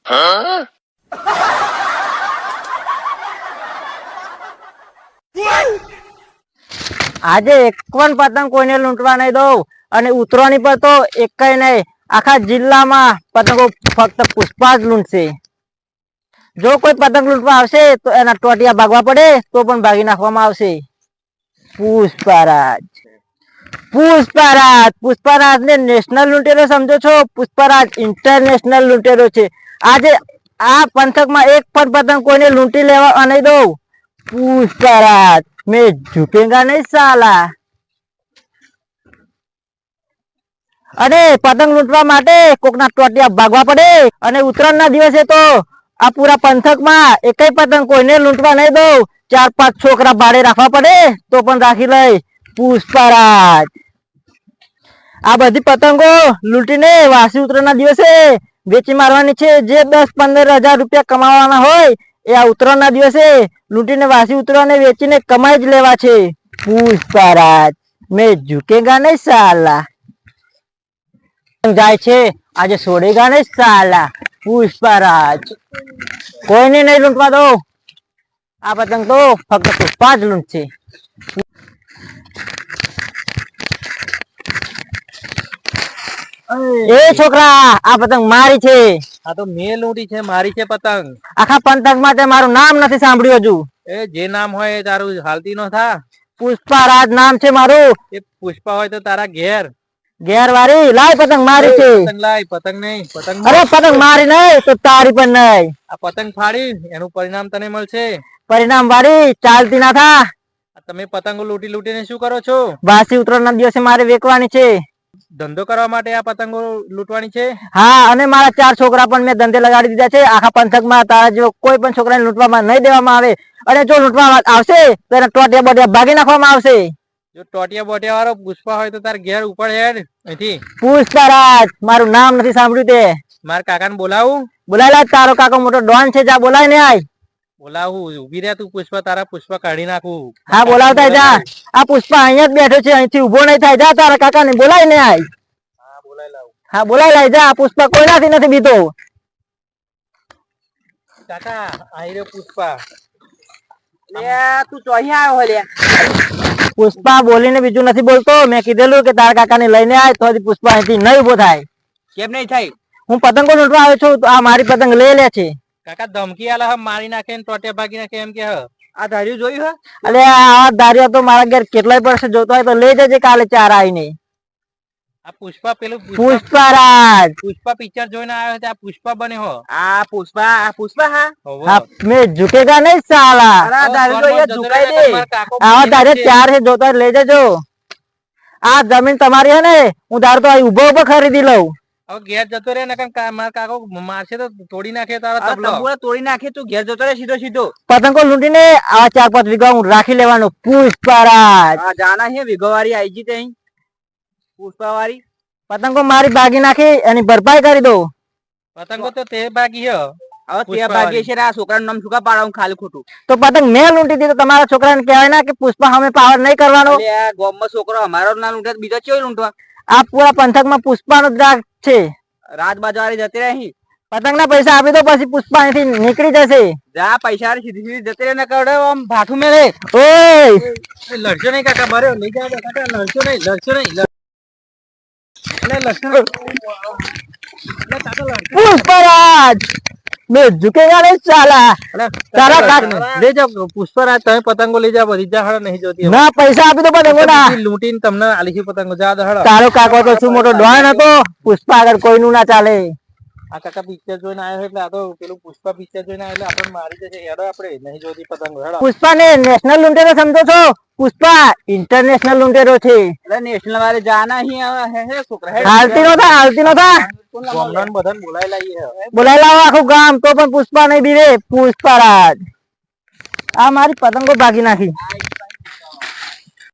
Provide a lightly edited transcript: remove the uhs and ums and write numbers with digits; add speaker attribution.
Speaker 1: આજે એક પણ પતંગ કોઈને લૂંટવા નહીં દઉં અને ઉતરવાની પર તો એકય નહીં, આખા જિલ્લામાં પતંગો ફક્ત પુષ્પા જ લૂંટશે. જો કોઈ પતંગ લૂંટવા આવશે તો એના ટોટિયા ભાગવા પડે તો પણ ભાગી નાખવામાં આવશે. પુષ્પરાજ, પુષ્પરાજ, પુષ્પરાજ ને નેશનલ લૂંટેરો સમજો છો? પુષ્પરાજ ઇન્ટરનેશનલ લૂંટેરો છે. આજે આ પંથકમાં એક પણ પતંગ કોઈને લૂંટી લેવા નહીં દઉં. પુષ્પરાજ મેં ઝુકેગા નહીં સાલા. અને પતંગ લૂંટવા માટે કોકના ટોટિયા ભાગવા પડે અને ઉત્તરાયણ ના દિવસે તો આ પૂરા પંથકમાં એકય પતંગ કોઈને લૂંટવા નહીં દઉં. 4-5 છોકરા ભાડે રાખવા પડે તો પણ રાખી લઈ. પુષ્પરાજ આ બધી પતંગો લૂંટીને વાસી ઉત્તરાયણ ના દિવસે વેચી મારવાની છે. જે 10-15 હજાર રૂપિયા કમાવાના હોય એ આ ઉત્તરાયણ ના દિવસે લૂંટીને વાસી ઉત્તરાયણ વેચીને કમાઈ જ લેવા છે. પુષ્પરાજ મેં ઝુકેગા નહીં સાલા. જાય છે આજે છોડેગા નહીં સાલા. પુષ્પરાજ કોઈને નહીં લૂંટવા દો. આ પતંગ તો ફક્ત પુષ્પા જ લૂંટશે. એ છોકરા આ પતંગ મારી છે.
Speaker 2: આ તો મેં લૂંટી છે, મારી છે પતંગ.
Speaker 1: આખા પંથક માં તે મારું નામ નથી સાંભળ્યું હજુ.
Speaker 2: એ જે નામ હોય એ તારું હાલતી નો થા.
Speaker 1: પુષ્પરાજ નામ છે મારું.
Speaker 2: એ પુષ્પા હોય તો તારા ઘેર
Speaker 1: વાળી લાય પતંગ મારી છે.
Speaker 2: પતંગ લાય. પતંગ નહીં, પતંગ.
Speaker 1: અરે પતંગ મારી નહીં તો તારી પણ નહીં.
Speaker 2: આ પતંગ ફાડી એનું પરિણામ તને મળશે.
Speaker 1: પરિણામ વાળી ચાલતી ના થા.
Speaker 2: તમે પતંગો લૂંટી લૂંટીને શું કરો છો?
Speaker 1: વાસી ઉત્તરાયણ ના દિવસે મારે વેચવાની છે.
Speaker 2: ધંધો કરવા માટે આ પતંગો લૂંટવાની છે?
Speaker 1: હા, અને મારા 4 છોકરા પણ મેં ધંધે લગાડી દીધા છે. આખા પંથકમાં તારા જો કોઈ પણ છોકરાને લૂંટવામાં નહીં દેવામાં આવે. અને જો લૂંટવામાં આવશે તો એને ટોટિયા બોટિયા ભાગી નાખવામાં આવશે.
Speaker 2: જો ટોટિયા બોટિયા વાળો પુષ્પા હોય તો તાર ઘેર ઉપર હેડ અહીંથી.
Speaker 1: પુષ્પરાજ મારું નામ નથી સાંભળ્યું તે?
Speaker 2: મારા કાકાને બોલાવું?
Speaker 1: બોલાય. તારો કાકો મોટો ડોન છે, જા બોલાય ને. આય
Speaker 2: બોલાવું. ઉભી રહે તું. પુષ્પા તારા પુષ્પા કાઢી નાખું.
Speaker 1: હા બોલાવતા જા. આ પુષ્પા અહીંયા જ બેઠો છે, અહીંથી ઉભો નહીં થાય. જા તારા કાકા ને બોલાય ને. આય
Speaker 2: હા બોલાય લાવ.
Speaker 1: હા બોલાય લાય જા. પુષ્પા કોઈનાથી નથી બીતો.
Speaker 2: કાકા આઈ રહ્યો પુષ્પા.
Speaker 1: લે તું ચોહી આવ્યો હો લે. પુષ્પા બોલીને બીજું નથી બોલતો. મેં કીધેલું કે તારા કાકા ને લઈને આય તો પુષ્પા અહીંથી નહીં ઉભો થાય.
Speaker 2: કેમ નહીં થાય?
Speaker 1: હું પતંગો લૂંટવા આવ્યો છું તો આ મારી પતંગ લઈ લે છે.
Speaker 2: કાકા ધમકી આલા હ, મારી નાખે ને ટોટિયા ભાગી નાખે એમ કે હ. આ ધાર્યું જોયું હ?
Speaker 1: અલે આ ધાર્યા તો મારા ઘેર કેટલાય વર્ષ જોતો હોય તો લઈ જજે કાલે 4 આવીને.
Speaker 2: આ પુષ્પા પેલું
Speaker 1: પુષ્પરાજ
Speaker 2: પુષ્પા પિક્ચર જોઈને આવ્યો છે. આ પુષ્પા બને હો.
Speaker 1: આ પુષ્પા હા મેં ઝુકેગા નહીં સાલા. આવા ધારે 4 છે જોતો લઈ જજો. આ જમીન તમારી હે ને, હું ધાર તો ઉભો ઉભો ખરીદી લઉં.
Speaker 2: હવે ઘેર જતો રે ને, મારા કાકો મારશે તો તોડી નાખે તારા તબલો.
Speaker 1: તોડી નાખે તું ઘેર જતો રે સીધો સીધો. પતંગો લૂંટીને આવા 4-5 વીઘા હું રાખી લેવાનો. પુષ્પરાજ
Speaker 3: જાના છે વિગોવારી આઈ જી તઈ પુષ્પાવારી
Speaker 1: પતંગો મારી ભાગી નાખી એની ભરપાઈ કરી દો.
Speaker 2: પતંગો તો તે ભાગી હ.
Speaker 3: હવે તે ભાગી છે આ છોકરાનું નામ શું કા પાડો ખાલી ખોટું.
Speaker 1: તો પતંગ મેં લૂંટી દીધો. તમારા છોકરાને કહેવાય ના કે પુષ્પા અમે પાવર નહીં કરવાનો.
Speaker 3: ગોમમાં છોકરો અમારો ના લૂંટે બીજો ચેવો લૂંટવા?
Speaker 1: આ પૂરા પંથકમાં પુષ્પાનો જ રાગ છે.
Speaker 3: રાત બાજવારી જતી રહી.
Speaker 1: પતંગ ના પૈસા આપી દો પછી પુષ્પા અહીંથી નીકળી જશે.
Speaker 3: જા પૈસા સીધી સીધી જતી રહે ને કવડે આમ ભાઠું મેલે.
Speaker 1: ઓય
Speaker 2: લડશો નહીં કાકા. બરે લઈ જાવ કાકા. લડશો નહીં, લડશો નહીં.
Speaker 1: પુષ્પરાજ મેં ઝુકેગા નહીં સાલા. તારા કાકા
Speaker 2: લઈ જાવ પુષ્પરાજ. તમે પતંગો લઈ જાવ. બધી જા નહીં જોતી
Speaker 1: ના પૈસા આપી દો પતંગો ના.
Speaker 2: લૂંટીને તમને આલી છે પતંગો. જા દહડ.
Speaker 1: તારો કાકો તો શું મોટો ડોન હતો. પુષ્પા આગળ કોઈનું ના ચાલે.
Speaker 2: આ કાકા પિક્ચર જોઈને આવ્યો એટલે આ તો પેલું પુષ્પા પિક્ચર જોઈને આવ્યો એટલે આપણને મારી જશે. હેડો આપણે નહીં જોતી પતંગો. હેડો.
Speaker 1: પુષ્પા ને નેશનલ લૂંટેરો સમજો છો? પુષ્પા ઇન્ટરનેશનલ લૂંટેરો છે.
Speaker 3: નેશનલ વાળે જાના હી હે છોકરા
Speaker 1: હાલતી નો થા.
Speaker 2: ગામડાને બધાને બોલાવી લાવીએ.
Speaker 1: બોલાવી લાવો આખું ગામ તો પણ પુષ્પા નહીં બીવે. પુષ્પરાજ આ મારી પતંગો ભાગી નાખી.